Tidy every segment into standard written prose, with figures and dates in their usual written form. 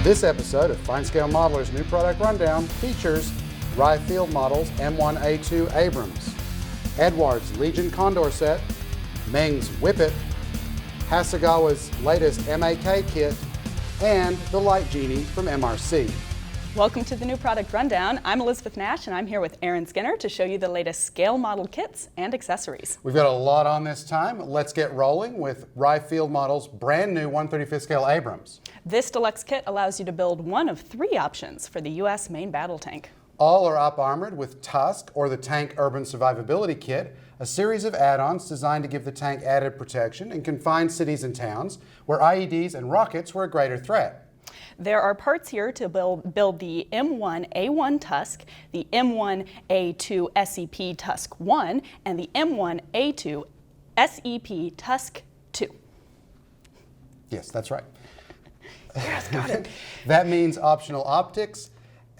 This episode of FineScale Modeler's New Product Rundown features Rye Field Models M1A2 Abrams, Eduard's Legion Condor set, Meng's Whippet, Hasegawa's latest Ma.K kit, and the Light Genie from MRC. Welcome to the New Product Rundown. I'm Elizabeth Nash, and I'm here with Skinner to show you the latest scale model kits and accessories. We've got a lot on this time. Let's get rolling with Rye Field Models' brand new 1/35 scale Abrams. This deluxe kit allows you to build one of three options for the U.S. main battle tank. All are up-armored with Tusk, or the Tank Urban Survivability Kit, a series of add-ons designed to give the tank added protection in confined cities and towns where IEDs and rockets were a greater threat. There are parts here to build the M1A1 Tusk, the M1A2 SEP Tusk 1, and the M1A2 SEP Tusk 2. Yes, that's right. Yes, got it. That means optional optics,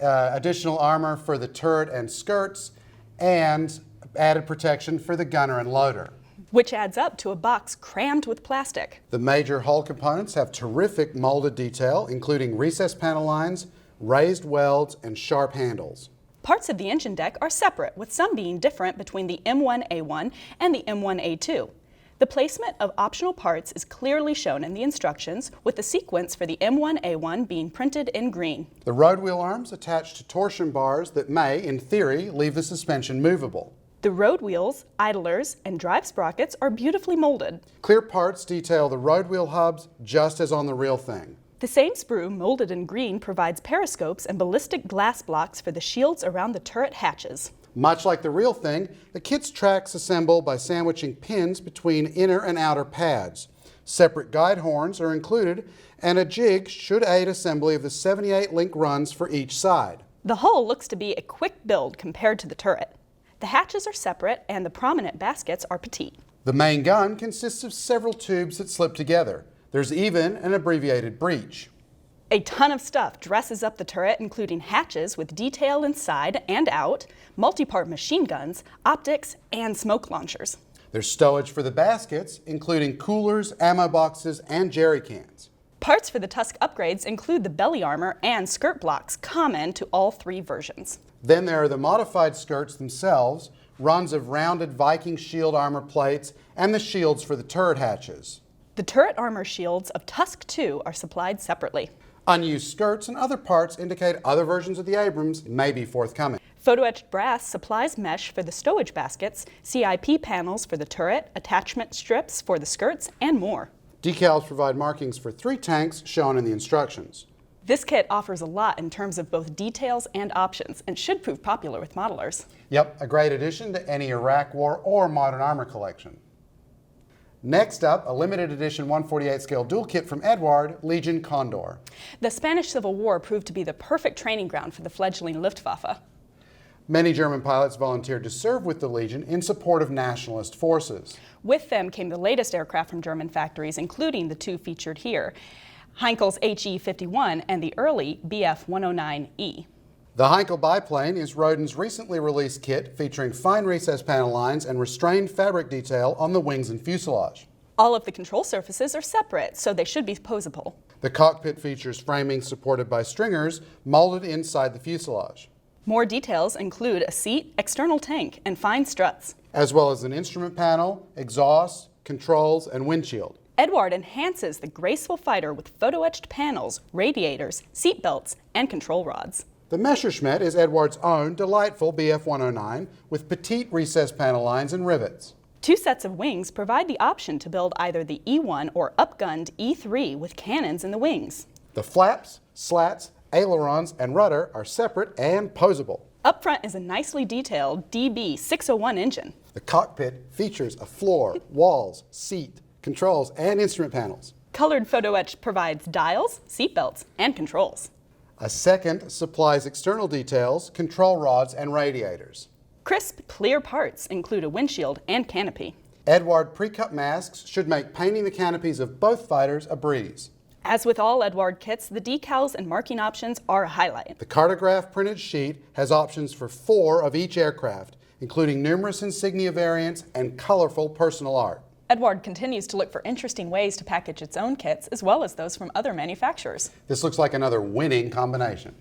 additional armor for the turret and skirts, and added protection for the gunner and loader. Which adds up to a box crammed with plastic. The major hull components have terrific molded detail, including recessed panel lines, raised welds, and sharp handles. Parts of the engine deck are separate, with some being different between the M1A1 and the M1A2. The placement of optional parts is clearly shown in the instructions, with the sequence for the M1A1 being printed in green. The road wheel arms attach to torsion bars that may, in theory, leave the suspension movable. The road wheels, idlers, and drive sprockets are beautifully molded. Clear parts detail the road wheel hubs just as on the real thing. The same sprue, molded in green, provides periscopes and ballistic glass blocks for the shields around the turret hatches. Much like the real thing, the kit's tracks assemble by sandwiching pins between inner and outer pads. Separate guide horns are included, and a jig should aid assembly of the 78 link runs for each side. The hull looks to be a quick build compared to the turret. The hatches are separate and the prominent baskets are petite. The main gun consists of several tubes that slip together. There's even an abbreviated breech. A ton of stuff dresses up the turret, including hatches with detail inside and out, multi-part machine guns, optics, and smoke launchers. There's stowage for the baskets, including coolers, ammo boxes, and jerry cans. Parts for the Tusk upgrades include the belly armor and skirt blocks, common to all three versions. Then there are the modified skirts themselves, runs of rounded Viking shield armor plates, and the shields for the turret hatches. The turret armor shields of Tusk 2 are supplied separately. Unused skirts and other parts indicate other versions of the Abrams may be forthcoming. Photo-etched brass supplies mesh for the stowage baskets, CIP panels for the turret, attachment strips for the skirts, and more. Decals provide markings for 3 tanks shown in the instructions. This kit offers a lot in terms of both details and options and should prove popular with modelers. Yep, a great addition to any Iraq War or modern armor collection. Next up, a limited edition 1/48 scale dual kit from Eduard, Legion Condor. The Spanish Civil War proved to be the perfect training ground for the fledgling Luftwaffe. Many German pilots volunteered to serve with the Legion in support of nationalist forces. With them came the latest aircraft from German factories, including the two featured here, Heinkel's HE-51 and the early Bf-109E. The Heinkel biplane is Rodin's recently released kit featuring fine recessed panel lines and restrained fabric detail on the wings and fuselage. All of the control surfaces are separate, so they should be posable. The cockpit features framing supported by stringers molded inside the fuselage. More details include a seat, external tank, and fine struts, as well as an instrument panel, exhaust, controls, and windshield. Eduard enhances the graceful fighter with photo-etched panels, radiators, seat belts, and control rods. The Messerschmitt is Eduard's own delightful Bf-109 with petite recessed panel lines and rivets. 2 sets of wings provide the option to build either the E1 or upgunned E3 with cannons in the wings. The flaps, slats, ailerons, and rudder are separate and posable. Up front is a nicely detailed DB601 engine. The cockpit features a floor, walls, seat, controls, and instrument panels. Colored photo etch provides dials, seatbelts, and controls. A second supplies external details, control rods, and radiators. Crisp, clear parts include a windshield and canopy. Eduard pre-cut masks should make painting the canopies of both fighters a breeze. As with all Eduard kits, the decals and marking options are a highlight. The cartograph printed sheet has options for 4 of each aircraft, including numerous insignia variants and colorful personal art. Eduard continues to look for interesting ways to package its own kits as well as those from other manufacturers. This looks like another winning combination.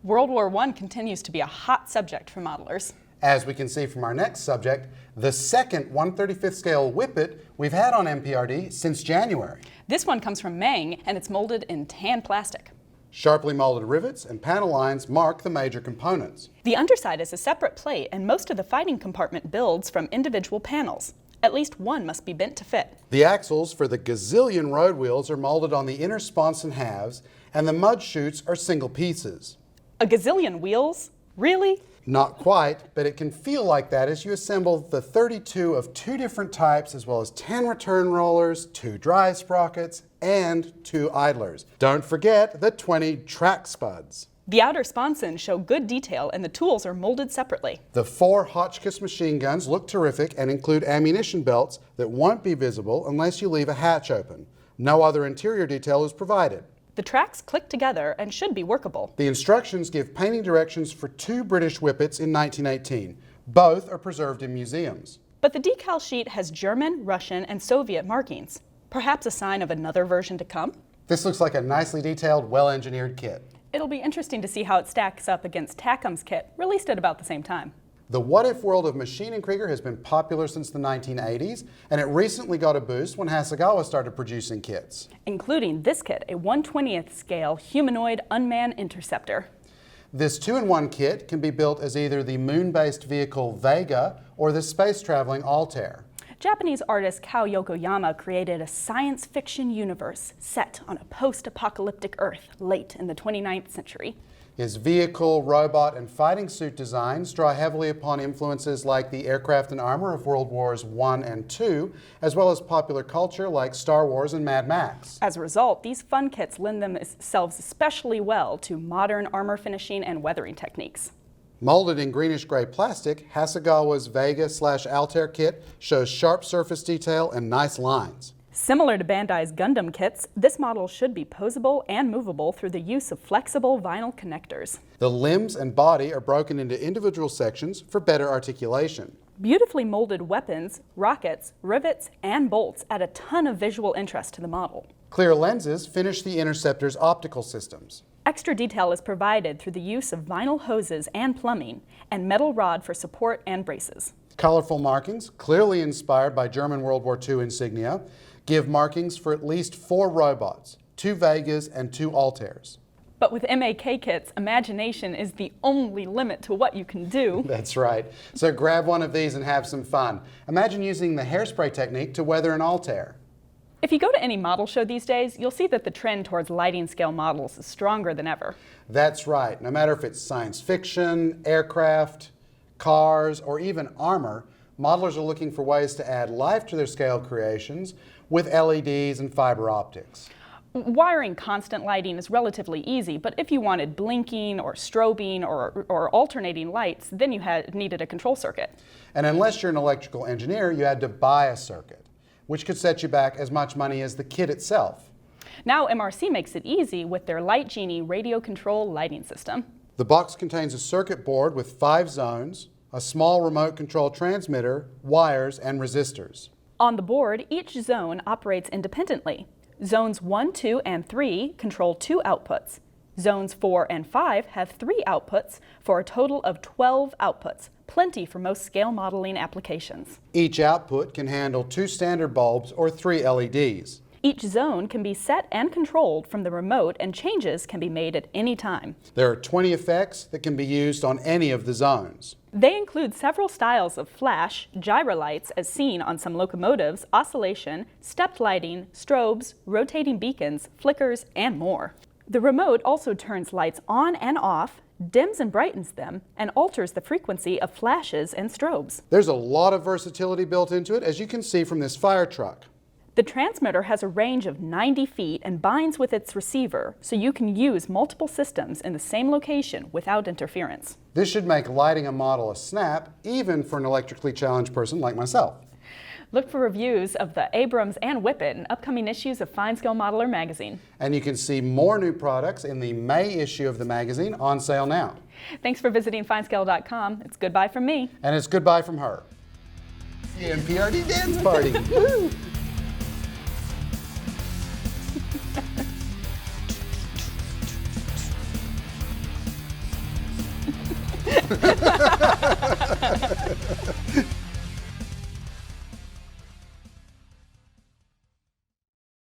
World War I continues to be a hot subject for modelers. As we can see from our next subject, the second 1/35th scale Whippet we've had on MPRD since January. This one comes from Meng, and it's molded in tan plastic. Sharply molded rivets and panel lines mark the major components. The underside is a separate plate, and most of the fighting compartment builds from individual panels. At least one must be bent to fit. The axles for the gazillion road wheels are molded on the inner sponson halves, and the mud chutes are single pieces. A gazillion wheels? Really? Not quite, but it can feel like that as you assemble the 32 of 2 different types, as well as 10 return rollers, 2 drive sprockets, and 2 idlers. Don't forget the 20 track spuds. The outer sponsons show good detail, and the tools are molded separately. The 4 Hotchkiss machine guns look terrific and include ammunition belts that won't be visible unless you leave a hatch open. No other interior detail is provided. The tracks click together and should be workable. The instructions give painting directions for 2 British Whippets in 1918. Both are preserved in museums. But the decal sheet has German, Russian, and Soviet markings. Perhaps a sign of another version to come? This looks like a nicely detailed, well-engineered kit. It'll be interesting to see how it stacks up against Tacum's kit, released at about the same time. The what-if world of Machine and Krieger has been popular since the 1980s, and it recently got a boost when Hasegawa started producing kits. Including this kit, a 1/20th scale humanoid unmanned interceptor. This 2-in-1 kit can be built as either the moon-based vehicle Vega or the space-traveling Altair. Japanese artist Kao Yokoyama created a science fiction universe set on a post-apocalyptic Earth late in the 29th century. His vehicle, robot, and fighting suit designs draw heavily upon influences like the aircraft and armor of World Wars I and II, as well as popular culture like Star Wars and Mad Max. As a result, these fun kits lend themselves especially well to modern armor finishing and weathering techniques. Molded in greenish-gray plastic, Hasegawa's Vega/Altair kit shows sharp surface detail and nice lines. Similar to Bandai's Gundam kits, this model should be posable and movable through the use of flexible vinyl connectors. The limbs and body are broken into individual sections for better articulation. Beautifully molded weapons, rockets, rivets, and bolts add a ton of visual interest to the model. Clear lenses finish the interceptor's optical systems. Extra detail is provided through the use of vinyl hoses and plumbing, and metal rod for support and braces. Colorful markings, clearly inspired by German World War II insignia, give markings for at least 4 robots, 2 Vegas and 2 Altairs. But with Ma.K kits, imagination is the only limit to what you can do. That's right. So grab one of these and have some fun. Imagine using the hairspray technique to weather an Altair. If you go to any model show these days, you'll see that the trend towards lighting scale models is stronger than ever. That's right. No matter if it's science fiction, aircraft, cars, or even armor, modelers are looking for ways to add life to their scale creations with LEDs and fiber optics. Wiring constant lighting is relatively easy, but if you wanted blinking or strobing or alternating lights, then you needed a control circuit. And unless you're an electrical engineer, you had to buy a circuit, which could set you back as much money as the kit itself. Now MRC makes it easy with their Light Genie radio control lighting system. The box contains a circuit board with 5 zones, a small remote control transmitter, wires, and resistors. On the board, each zone operates independently. Zones 1, 2, and 3 control 2 outputs. Zones 4 and 5 have 3 outputs for a total of 12 outputs, plenty for most scale modeling applications. Each output can handle 2 standard bulbs or 3 LEDs. Each zone can be set and controlled from the remote, and changes can be made at any time. There are 20 effects that can be used on any of the zones. They include several styles of flash, gyrolights as seen on some locomotives, oscillation, stepped lighting, strobes, rotating beacons, flickers, and more. The remote also turns lights on and off, dims and brightens them, and alters the frequency of flashes and strobes. There's a lot of versatility built into it, as you can see from this fire truck. The transmitter has a range of 90 feet and binds with its receiver, so you can use multiple systems in the same location without interference. This should make lighting a model a snap, even for an electrically challenged person like myself. Look for reviews of the Abrams and Whippet in upcoming issues of FineScale Modeler magazine. And you can see more new products in the May issue of the magazine, on sale now. Thanks for visiting FineScale.com. It's goodbye from me. And it's goodbye from her. The MPRD Dance Party. Woo!